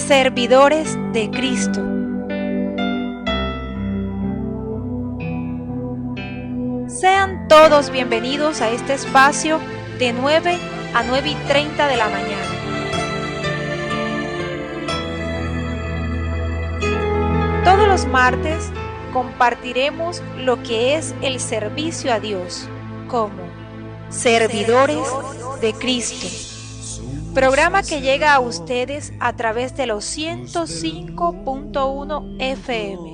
Servidores de Cristo. Sean todos bienvenidos a este espacio de 9 a 9:30 de la mañana. Todos los martes compartiremos lo que es el servicio a Dios como Servidores de Cristo. Programa que llega a ustedes a través de los 105.1 FM.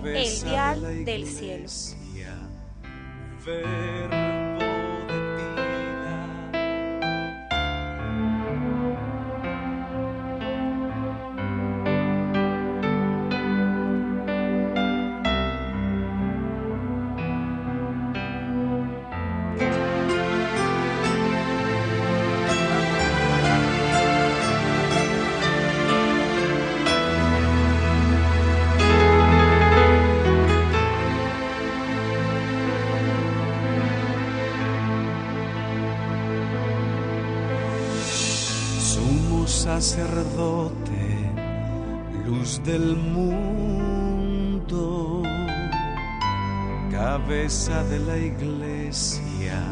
El dial del cielo. Sacerdote, luz del mundo, cabeza de la iglesia,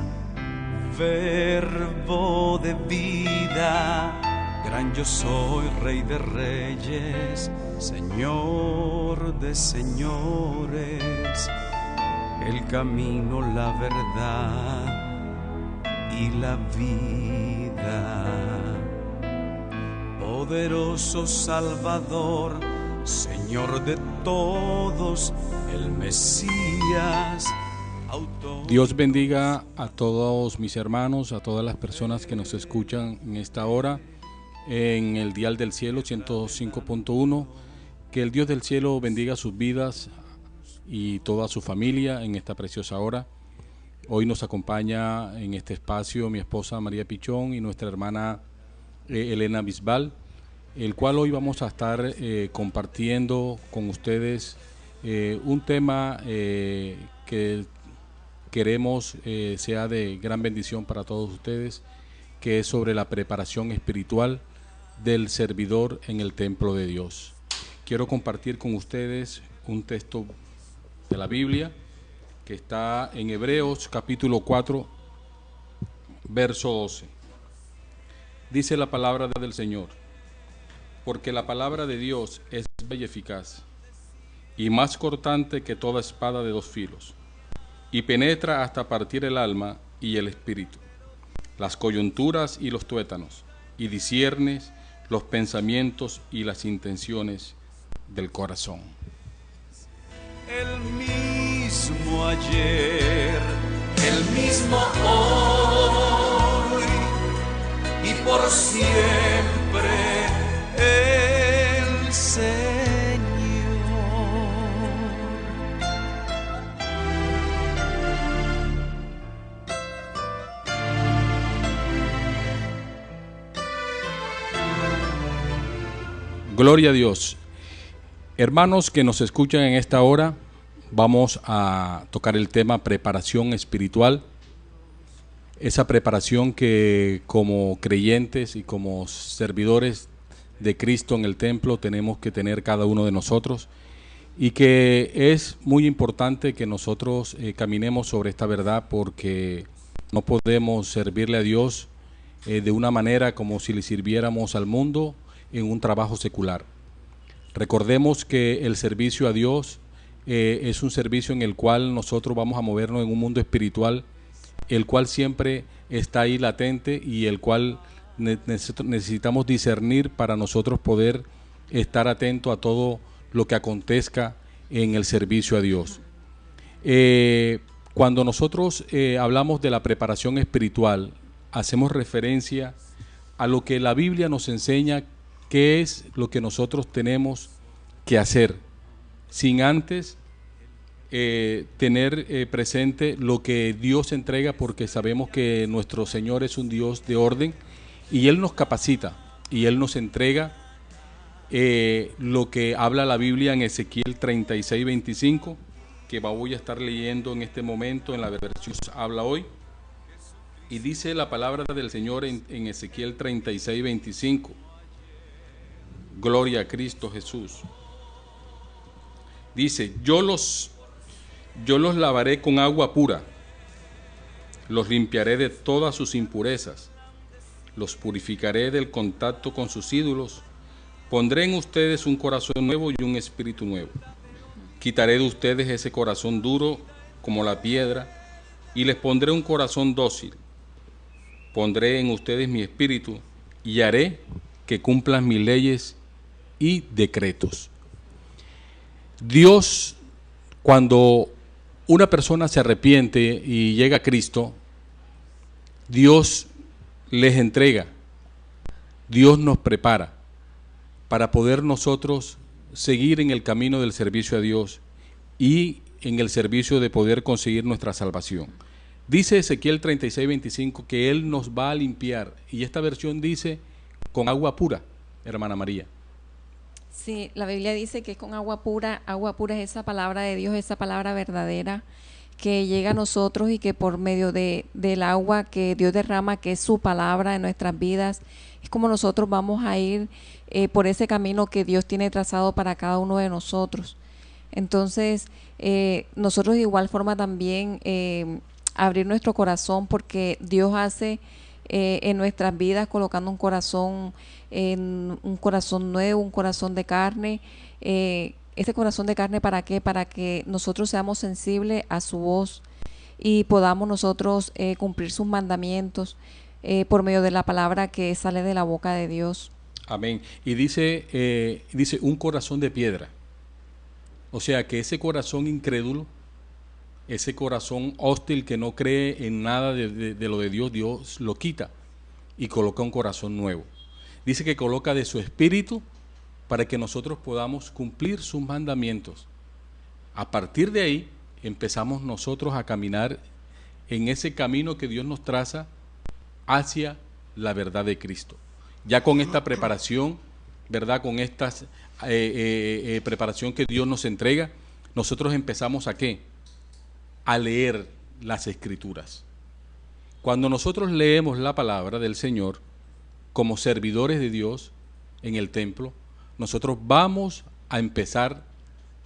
verbo de vida, gran yo soy, rey de reyes, señor de señores, el camino, la verdad y la vida. Poderoso Salvador, Señor de todos, el Mesías, autor. Dios bendiga a todos mis hermanos, a todas las personas que nos escuchan en esta hora, en el dial del cielo 105.1. Que el Dios del cielo bendiga sus vidas y toda su familia en esta preciosa hora. Hoy nos acompaña en este espacio mi esposa María Pichón y nuestra hermana Elena Bisbal, el cual hoy vamos a estar compartiendo con ustedes un tema que queremos sea de gran bendición para todos ustedes, que es sobre la preparación espiritual del servidor en el templo de Dios. Quiero compartir con ustedes un texto de la Biblia que está en Hebreos capítulo 4, verso 12. Dice la palabra del Señor: porque la palabra de Dios es bella y eficaz, y más cortante que toda espada de dos filos, y penetra hasta partir el alma y el espíritu, las coyunturas y los tuétanos, y discierne los pensamientos y las intenciones del corazón. El mismo ayer, el mismo hoy, y por siempre el Señor. Gloria a Dios. Hermanos que nos escuchan en esta hora, vamos a tocar el tema preparación espiritual. Esa preparación que como creyentes y como servidores de Cristo en el templo tenemos que tener cada uno de nosotros, y que es muy importante que nosotros caminemos sobre esta verdad, porque no podemos servirle a Dios de una manera como si le sirviéramos al mundo en un trabajo secular. Recordemos que el servicio a Dios es un servicio en el cual nosotros vamos a movernos en un mundo espiritual, el cual siempre está ahí latente y el cual necesitamos discernir para nosotros poder estar atentos a todo lo que acontezca en el servicio a Dios. Cuando nosotros hablamos de la preparación espiritual, hacemos referencia a lo que la Biblia nos enseña, qué es lo que nosotros tenemos que hacer, sin antes tener presente lo que Dios entrega, porque sabemos que nuestro Señor es un Dios de orden y Él nos capacita y Él nos entrega lo que habla la Biblia en Ezequiel 36:25, que voy a estar leyendo en este momento en la versión habla hoy. Y dice la palabra del Señor en Ezequiel 36:25: Gloria a Cristo Jesús. Dice, yo los lavaré con agua pura, los limpiaré de todas sus impurezas, los purificaré del contacto con sus ídolos, pondré en ustedes un corazón nuevo y un espíritu nuevo. Quitaré de ustedes ese corazón duro como la piedra y les pondré un corazón dócil. Pondré en ustedes mi espíritu y haré que cumplan mis leyes y decretos. Dios, cuando una persona se arrepiente y llega a Cristo, Dios les entrega, Dios nos prepara para poder nosotros seguir en el camino del servicio a Dios y en el servicio de poder conseguir nuestra salvación. Dice Ezequiel 36:25 que Él nos va a limpiar, y esta versión dice con agua pura, hermana María. Sí, la Biblia dice que es con agua pura es esa palabra de Dios, esa palabra verdadera que llega a nosotros y que por medio del agua que Dios derrama, que es su palabra en nuestras vidas, es como nosotros vamos a ir por ese camino que Dios tiene trazado para cada uno de nosotros. Entonces, nosotros de igual forma también abrir nuestro corazón, porque Dios hace en nuestras vidas colocando un corazón nuevo, un corazón de carne. Ese corazón de carne, ¿para qué? Para que nosotros seamos sensibles a su voz y podamos nosotros cumplir sus mandamientos por medio de la palabra que sale de la boca de Dios. Amén. Y dice un corazón de piedra. O sea que ese corazón incrédulo, ese corazón hostil que no cree en nada de lo de Dios, Dios lo quita y coloca un corazón nuevo. Dice que coloca de su espíritu para que nosotros podamos cumplir sus mandamientos. A partir de ahí empezamos nosotros a caminar en ese camino que Dios nos traza hacia la verdad de Cristo. Ya con esta preparación, ¿verdad? Con esta preparación que Dios nos entrega, nosotros empezamos ¿a qué? A leer las Escrituras. Cuando nosotros leemos la palabra del Señor como servidores de Dios en el templo, nosotros vamos a empezar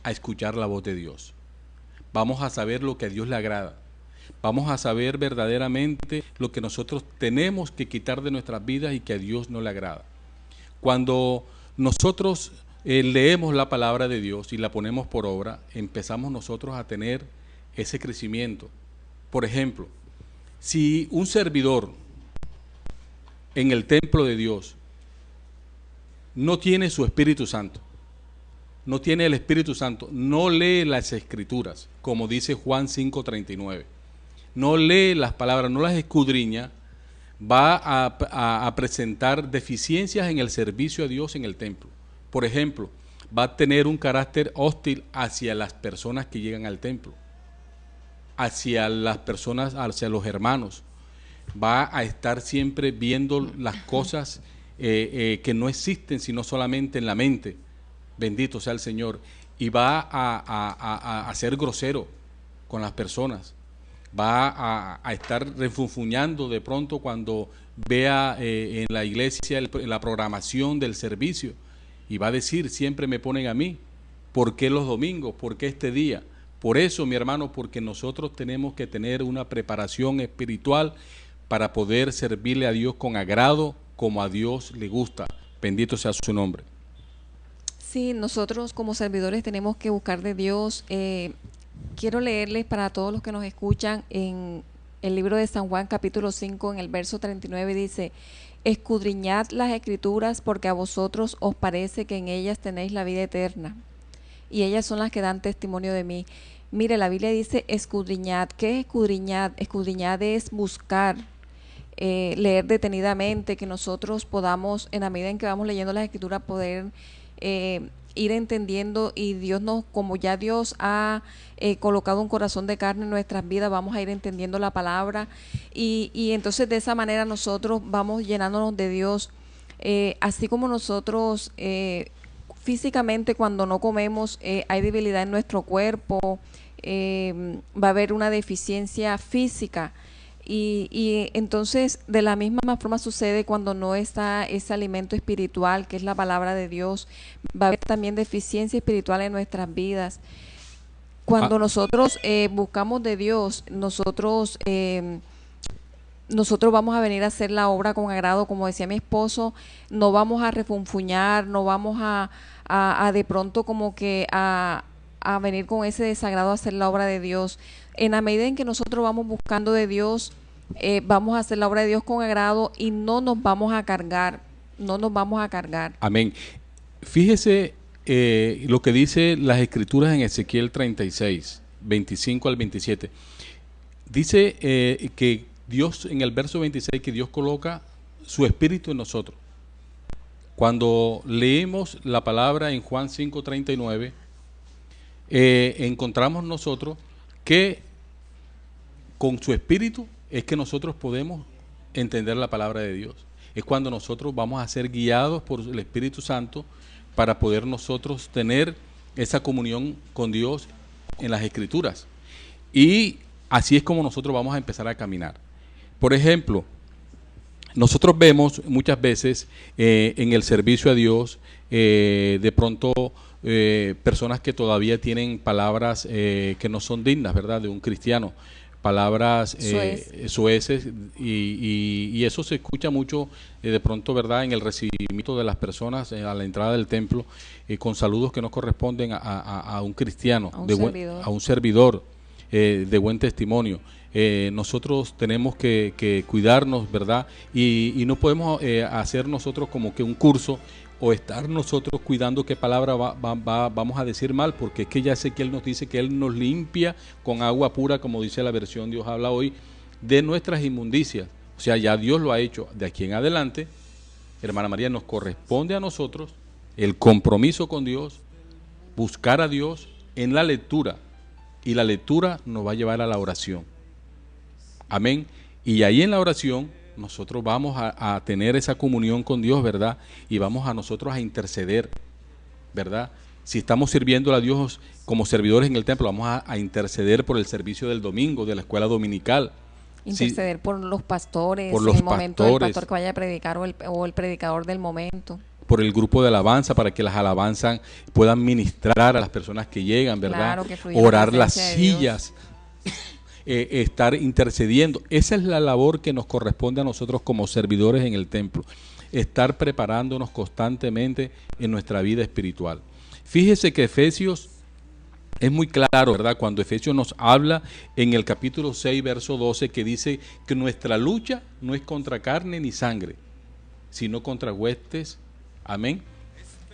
a escuchar la voz de Dios. Vamos a saber lo que a Dios le agrada. Vamos a saber verdaderamente lo que nosotros tenemos que quitar de nuestras vidas y que a Dios no le agrada. Cuando nosotros leemos la palabra de Dios y la ponemos por obra, empezamos nosotros a tener ese crecimiento. Por ejemplo, si un servidor en el templo de Dios no tiene su Espíritu Santo, no tiene el Espíritu Santo, no lee las Escrituras, como dice Juan 5:39, no lee las palabras, no las escudriña, va a presentar deficiencias en el servicio a Dios en el templo. Por ejemplo, va a tener un carácter hostil hacia las personas que llegan al templo, hacia las personas, hacia los hermanos. Va a estar siempre viendo las cosas que no existen, sino solamente en la mente. Bendito sea el Señor. Y va a ser grosero con las personas. Va a estar refunfuñando de pronto cuando vea en la iglesia la programación del servicio. Y va a decir, siempre me ponen a mí. ¿Por qué los domingos? ¿Por qué este día? Por eso, mi hermano, porque nosotros tenemos que tener una preparación espiritual para poder servirle a Dios con agrado, como a Dios le gusta. Bendito sea su nombre. Sí, nosotros como servidores tenemos que buscar de Dios. Quiero leerles para todos los que nos escuchan en el libro de San Juan capítulo 5, en el verso 39 dice: escudriñad las Escrituras, porque a vosotros os parece que en ellas tenéis la vida eterna, y ellas son las que dan testimonio de mí. Mire, la Biblia dice escudriñad. ¿Qué es escudriñad? Escudriñad es buscar, leer detenidamente, que nosotros podamos, en la medida en que vamos leyendo las Escrituras, poder ir entendiendo, y Dios nos, como ya Dios ha colocado un corazón de carne en nuestras vidas, vamos a ir entendiendo la palabra, y entonces de esa manera nosotros vamos llenándonos de Dios, así como nosotros físicamente cuando no comemos hay debilidad en nuestro cuerpo, va a haber una deficiencia física. Y entonces de la misma forma sucede cuando no está ese alimento espiritual que es la palabra de Dios. Va a haber también deficiencia espiritual en nuestras vidas. Cuando nosotros buscamos de Dios, nosotros vamos a venir a hacer la obra con agrado, como decía mi esposo, no vamos a refunfuñar, no vamos a de pronto como que a venir con ese desagrado a hacer la obra de Dios. En la medida en que nosotros vamos buscando de Dios, vamos a hacer la obra de Dios con agrado y no nos vamos a cargar, Amén. Fíjese lo que dice las Escrituras en Ezequiel 36, 25 al 27. Dice que Dios, en el verso 26, que Dios coloca su espíritu en nosotros. Cuando leemos la palabra en Juan 5:39, encontramos nosotros que con su espíritu es que nosotros podemos entender la palabra de Dios. Es cuando nosotros vamos a ser guiados por el Espíritu Santo para poder nosotros tener esa comunión con Dios en las Escrituras. Y así es como nosotros vamos a empezar a caminar. Por ejemplo, nosotros vemos muchas veces en el servicio a Dios, de pronto personas que todavía tienen palabras que no son dignas, ¿verdad?, de un cristiano, palabras soeces, y eso se escucha mucho de pronto, ¿verdad?, en el recibimiento de las personas a la entrada del templo, con saludos que no corresponden a un cristiano, a un servidor de buen testimonio. Nosotros tenemos que cuidarnos, ¿verdad? Y no podemos hacer nosotros como que un curso o estar nosotros cuidando qué palabra vamos a decir mal, porque es que ya Ezequiel nos dice que Él nos limpia con agua pura, como dice la versión Dios habla hoy, de nuestras inmundicias. O sea, ya Dios lo ha hecho. De aquí en adelante, hermana María, nos corresponde a nosotros el compromiso con Dios, buscar a Dios en la lectura, y la lectura nos va a llevar a la oración. Amén. Y ahí en la oración nosotros vamos a tener esa comunión con Dios, ¿verdad? Y vamos a nosotros a interceder, ¿verdad? Si estamos sirviendo a Dios como servidores en el templo, vamos a interceder por el servicio del domingo, de la escuela dominical. Interceder por los pastores, en el momento del pastor que vaya a predicar o el predicador del momento. Por el grupo de alabanza, para que las alabanzas puedan ministrar a las personas que llegan, ¿verdad? Claro, que fluya orar las sillas. Estar intercediendo. Esa es la labor que nos corresponde a nosotros como servidores en el templo, estar preparándonos constantemente en nuestra vida espiritual. Fíjese que Efesios es muy claro, ¿verdad? Cuando Efesios nos habla en el capítulo 6, verso 12, que dice que nuestra lucha no es contra carne ni sangre, sino contra huestes, amén,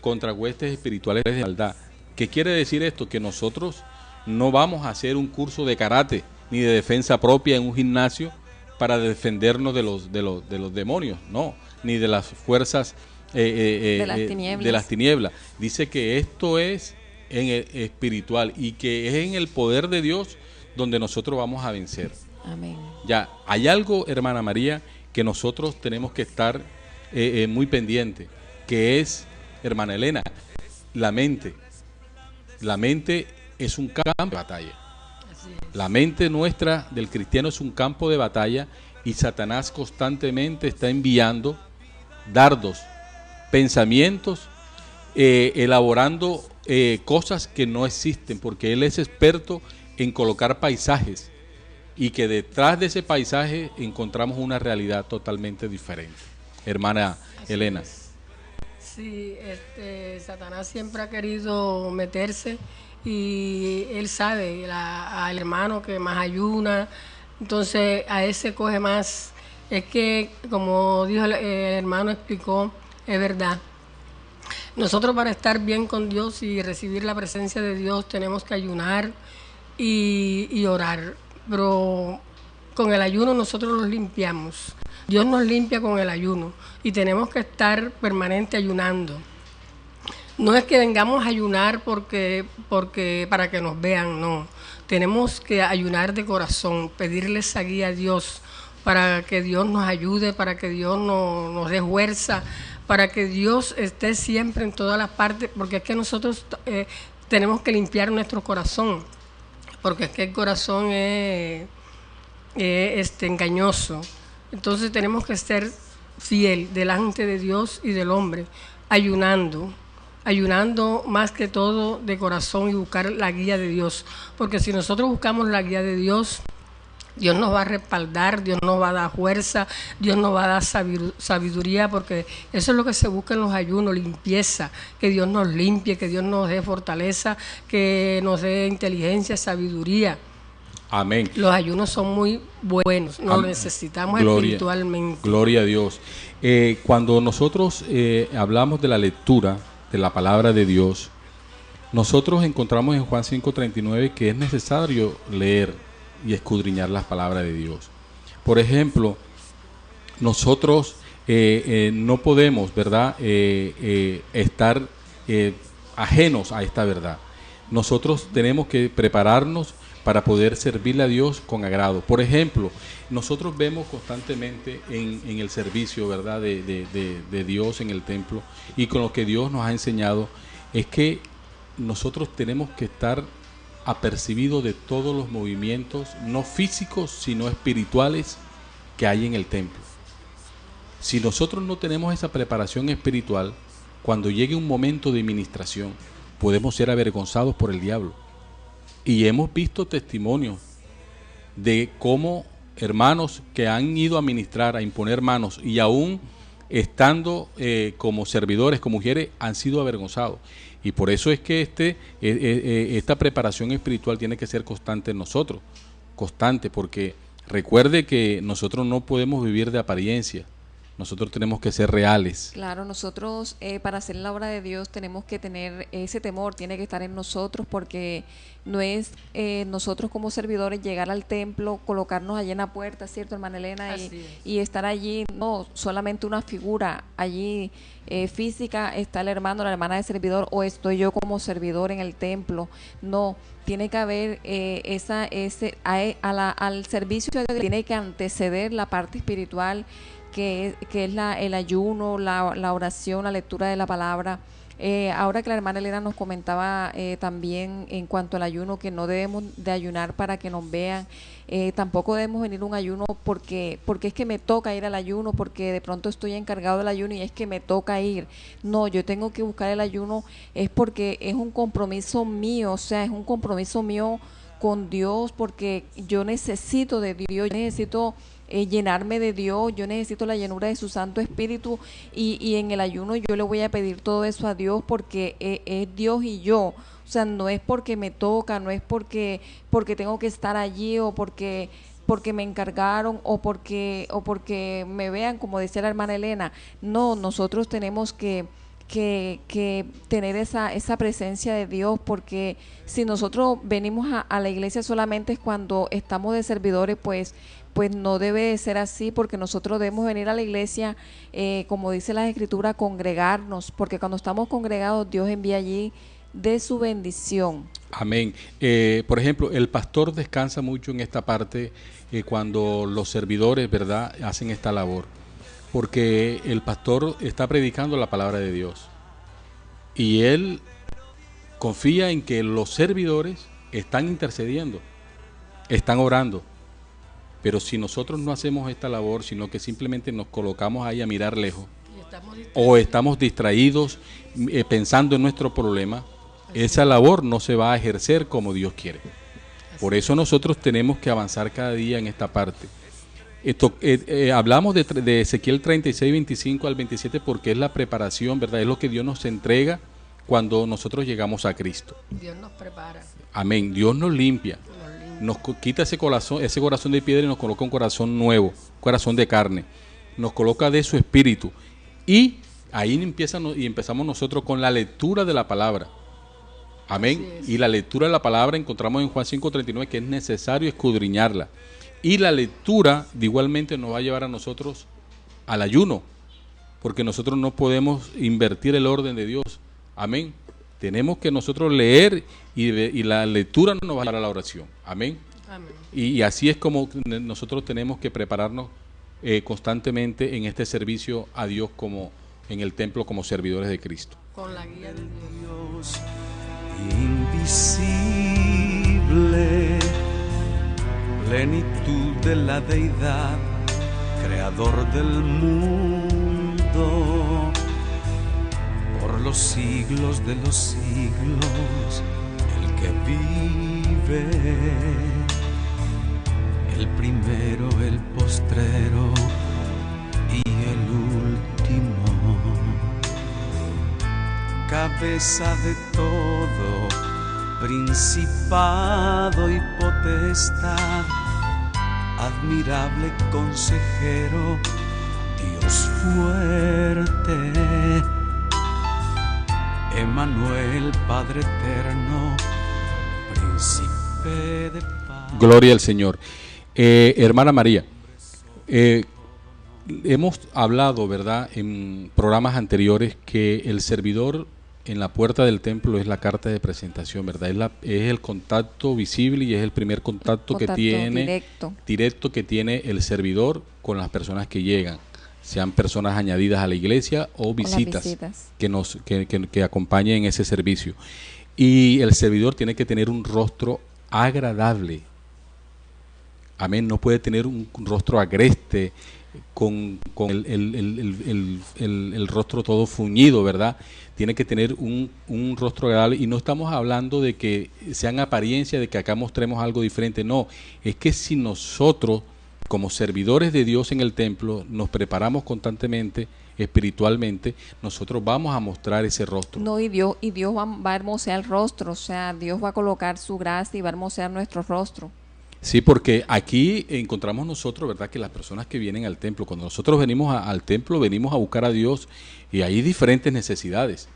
contra huestes espirituales de maldad. ¿Qué quiere decir esto? Que nosotros no vamos a hacer un curso de karate ni de defensa propia en un gimnasio para defendernos de los demonios, no, ni de las fuerzas de las tinieblas. Dice que esto es en el espiritual y que es en el poder de Dios donde nosotros vamos a vencer. Amén. Ya, hay algo, hermana María, que nosotros tenemos que estar muy pendiente, que es, hermana Elena, la mente. La mente es un campo de batalla. La mente nuestra del cristiano es un campo de batalla, y Satanás constantemente está enviando dardos, pensamientos, elaborando cosas que no existen, porque él es experto en colocar paisajes, y que detrás de ese paisaje encontramos una realidad totalmente diferente. Hermana Elena. Sí, Satanás siempre ha querido meterse, y él sabe al hermano que más ayuna, entonces a ese coge más. Es que, como dijo el hermano, explicó, es verdad. Nosotros, para estar bien con Dios y recibir la presencia de Dios, tenemos que ayunar y orar, pero con el ayuno nosotros los limpiamos. Dios nos limpia con el ayuno, y tenemos que estar permanente ayunando. No es que vengamos a ayunar porque para que nos vean, no. Tenemos que ayunar de corazón, pedirle esa guía a Dios, para que Dios nos ayude, para que Dios nos dé fuerza, para que Dios esté siempre en todas las partes, porque es que nosotros tenemos que limpiar nuestro corazón, porque es que el corazón es engañoso. Entonces tenemos que ser fiel delante de Dios y del hombre, ayunando más que todo de corazón y buscar la guía de Dios, porque si nosotros buscamos la guía de Dios, Dios nos va a respaldar, Dios nos va a dar fuerza, Dios nos va a dar sabiduría, porque eso es lo que se busca en los ayunos, limpieza, que Dios nos limpie, que Dios nos dé fortaleza, que nos dé inteligencia, sabiduría. Amén. Los ayunos son muy buenos, nos necesitamos espiritualmente. Gloria a Dios. Cuando nosotros hablamos de la lectura de la palabra de Dios, nosotros encontramos en Juan 5:39 que es necesario leer y escudriñar las palabras de Dios. Por ejemplo, nosotros no podemos, ¿verdad?, estar ajenos a esta verdad. Nosotros tenemos que prepararnos para poder servirle a Dios con agrado. Por ejemplo, nosotros vemos constantemente en el servicio, ¿verdad?, de Dios en el templo, y con lo que Dios nos ha enseñado, es que nosotros tenemos que estar apercibidos de todos los movimientos, no físicos, sino espirituales que hay en el templo. Si nosotros no tenemos esa preparación espiritual, cuando llegue un momento de ministración, podemos ser avergonzados por el diablo. Y hemos visto testimonios de cómo hermanos que han ido a ministrar, a imponer manos, y aún estando como servidores, como mujeres, han sido avergonzados. Y por eso es que esta preparación espiritual tiene que ser constante en nosotros, constante, porque recuerde que nosotros no podemos vivir de apariencia. Nosotros tenemos que ser reales. Claro, nosotros para hacer la obra de Dios tenemos que tener ese temor, tiene que estar en nosotros, porque no es nosotros como servidores llegar al templo, colocarnos allí en la puerta, ¿cierto, hermana Elena? Y estar allí, no, solamente una figura allí física, está el hermano, la hermana de servidor, o estoy yo como servidor en el templo. No, tiene que haber al servicio de Dios tiene que anteceder la parte espiritual, que es el ayuno, la oración, la lectura de la palabra. Ahora que la hermana Elena nos comentaba también en cuanto al ayuno, que no debemos de ayunar para que nos vean, tampoco debemos venir a un ayuno porque es que me toca ir al ayuno, porque de pronto estoy encargado del ayuno y es que me toca ir. No, yo tengo que buscar el ayuno, es porque es un compromiso mío, o sea, es un compromiso mío con Dios, porque yo necesito de Dios, yo necesito llenarme de Dios, yo necesito la llenura de su Santo Espíritu, y en el ayuno yo le voy a pedir todo eso a Dios, porque es Dios y yo. O sea, no es porque me toca, no es porque tengo que estar allí, o porque me encargaron, o porque me vean, como decía la hermana Elena. No, nosotros tenemos que tener esa presencia de Dios, porque si nosotros venimos a la iglesia solamente es cuando estamos de servidores, pues no debe de ser así, porque nosotros debemos venir a la iglesia, como dice la Escritura, congregarnos, porque cuando estamos congregados Dios envía allí de su bendición. Amén. Por ejemplo, el pastor descansa mucho en esta parte cuando los servidores, ¿verdad?, hacen esta labor, porque el pastor está predicando la palabra de Dios y él confía en que los servidores están intercediendo, están orando. Pero si nosotros no hacemos esta labor, sino que simplemente nos colocamos ahí a mirar lejos, o estamos distraídos pensando en nuestro problema, esa labor no se va a ejercer como Dios quiere. Por eso nosotros tenemos que avanzar cada día en esta parte. Hablamos de Ezequiel 36, 25 al 27, porque es la preparación, ¿verdad? Es lo que Dios nos entrega cuando nosotros llegamos a Cristo. Dios nos prepara. Amén. Dios nos limpia. Nos quita ese corazón de piedra y nos coloca un corazón nuevo, un corazón de carne. Nos coloca de su espíritu. Y ahí empezamos nosotros con la lectura de la palabra. Amén. Y la lectura de la palabra encontramos en Juan 5:39 que es necesario escudriñarla. Y la lectura de igualmente nos va a llevar a nosotros al ayuno, porque nosotros no podemos invertir el orden de Dios. Amén. Tenemos que nosotros leer y la lectura nos va a llevar a la oración. Amén. Amén. Y así es como nosotros tenemos que prepararnos constantemente en este servicio a Dios, como en el templo, como servidores de Cristo. Con la guía de Dios. Invisible, plenitud de la deidad, creador del mundo, por los siglos de los siglos, el que vive, el primero, el postrero y el último, cabeza de todo, principado y potestad, admirable consejero, Dios fuerte, Emmanuel, Padre eterno, príncipe de paz. Gloria al Señor. Hermana María, hemos hablado, ¿verdad?, en programas anteriores que el servidor en la puerta del templo es la carta de presentación, ¿verdad? Es el contacto visible y es el primer contacto que tiene directo que tiene el servidor con las personas que llegan, sean personas añadidas a la iglesia o visitas que acompañen en ese servicio. Y el servidor tiene que tener un rostro agradable. Amén, no puede tener un rostro agreste, con el rostro todo fuñido, ¿verdad? Tiene que tener un rostro agradable, y no estamos hablando de que sean apariencia, de que acá mostremos algo diferente, no, es que si nosotros como servidores de Dios en el templo nos preparamos constantemente, espiritualmente, nosotros vamos a mostrar ese rostro. No, y Dios va a hermosear el rostro, o sea, Dios va a colocar su gracia y va a hermosear nuestro rostro. Sí, porque aquí encontramos nosotros, ¿verdad?, que las personas que vienen al templo, cuando nosotros venimos al templo, venimos a buscar a Dios, y hay diferentes necesidades.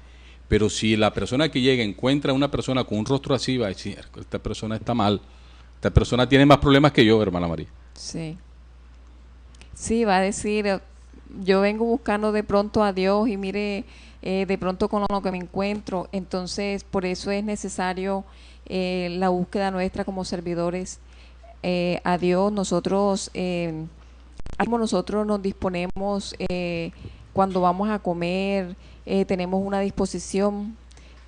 Pero si la persona que llega encuentra a una persona con un rostro así, va a decir, esta persona está mal, esta persona tiene más problemas que yo, hermana María. Sí. Sí, va a decir, yo vengo buscando de pronto a Dios y mire, de pronto con lo que me encuentro. Entonces, por eso es necesario la búsqueda nuestra como servidores a Dios. Nosotros nos disponemos cuando vamos a comer, tenemos una disposición,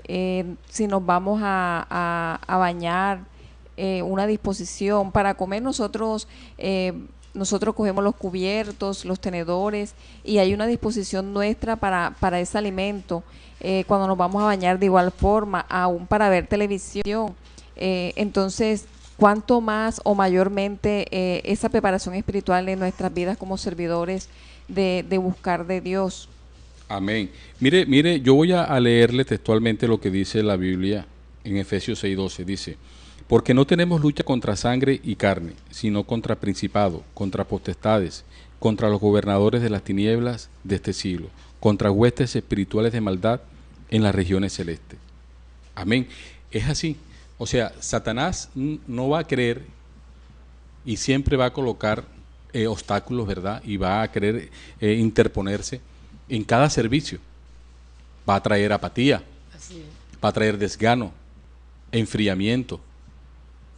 si nos vamos a bañar, una disposición para comer. Nosotros cogemos los cubiertos, los tenedores, y hay una disposición nuestra para ese alimento. Cuando nos vamos a bañar, de igual forma, aún para ver televisión. Entonces, cuánto más o mayormente esa preparación espiritual en nuestras vidas como servidores de buscar de Dios. Amén. Mire, yo voy a leerle textualmente lo que dice la Biblia en Efesios 6:12. Dice: porque no tenemos lucha contra sangre y carne, sino contra principados, contra potestades, contra los gobernadores de las tinieblas de este siglo, contra huestes espirituales de maldad en las regiones celestes. Amén. Es así. O sea, Satanás no va a querer y siempre va a colocar obstáculos, ¿verdad? Y va a querer interponerse en cada servicio. Va a traer apatía, va a traer desgano, enfriamiento.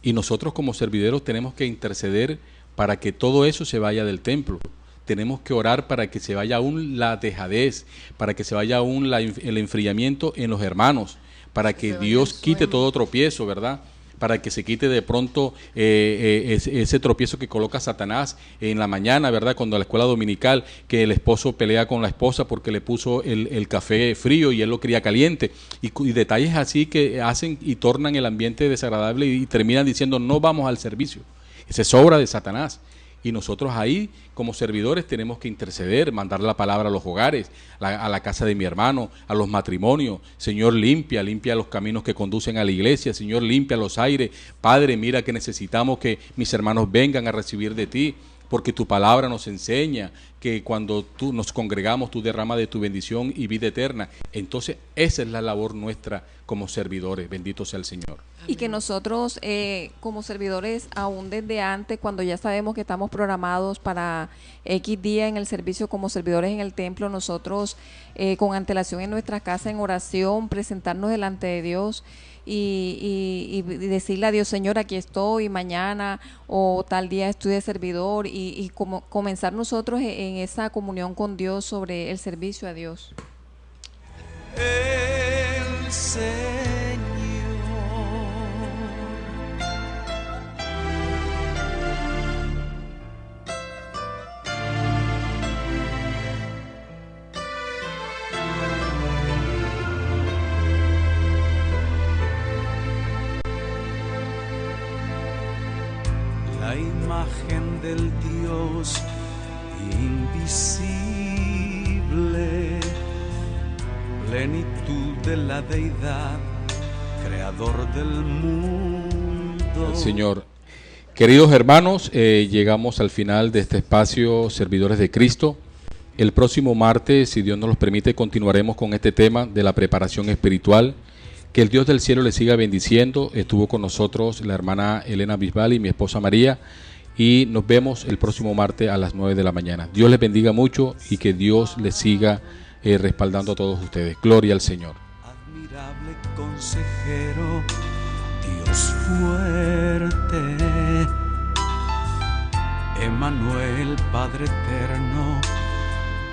Y nosotros como servidores tenemos que interceder para que todo eso se vaya del templo. Tenemos que orar para que se vaya aún la dejadez, para que se vaya aún el enfriamiento en los hermanos, para que Dios quite todo tropiezo, ¿verdad? Para que se quite de pronto ese tropiezo que coloca Satanás en la mañana, ¿verdad? Cuando a la escuela dominical, que el esposo pelea con la esposa porque le puso el café frío y él lo quería caliente. Y detalles así que hacen y tornan el ambiente desagradable y terminan diciendo no vamos al servicio. Esa es obra de Satanás. Y nosotros ahí, como servidores, tenemos que interceder, mandar la palabra a los hogares, a la casa de mi hermano, a los matrimonios. Señor, limpia los caminos que conducen a la iglesia. Señor, limpia los aires. Padre, mira que necesitamos que mis hermanos vengan a recibir de ti, porque tu palabra nos enseña que cuando tú nos congregamos, tú derramas de tu bendición y vida eterna. Entonces, esa es la labor nuestra como servidores. Bendito sea el Señor. Y que nosotros, como servidores, aún desde antes, cuando ya sabemos que estamos programados para X día en el servicio como servidores en el templo, nosotros con antelación en nuestra casa, en oración, presentarnos delante de Dios y decirle a Dios, Señor, aquí estoy, mañana o tal día estoy de servidor, y como comenzar nosotros en esa comunión con Dios sobre el servicio a Dios. El Señor la imagen del Dios invisible, plenitud de la deidad, creador del mundo. El Señor. Queridos hermanos, llegamos al final de este espacio Servidores de Cristo. El próximo martes, si Dios nos lo permite, continuaremos con este tema de la preparación espiritual. Que el Dios del cielo le siga bendiciendo. Estuvo con nosotros la hermana Elena Bisbal y mi esposa María. Y nos vemos el próximo martes a las 9 de la mañana. Dios les bendiga mucho y que Dios les siga respaldando a todos ustedes. Gloria al Señor. Admirable consejero, Dios fuerte, Emmanuel, Padre eterno,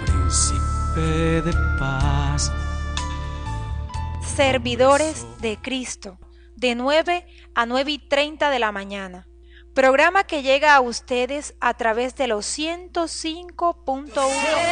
Príncipe de paz. Servidores de Cristo, de 9 a 9:30 de la mañana. Programa que llega a ustedes a través de los 105.1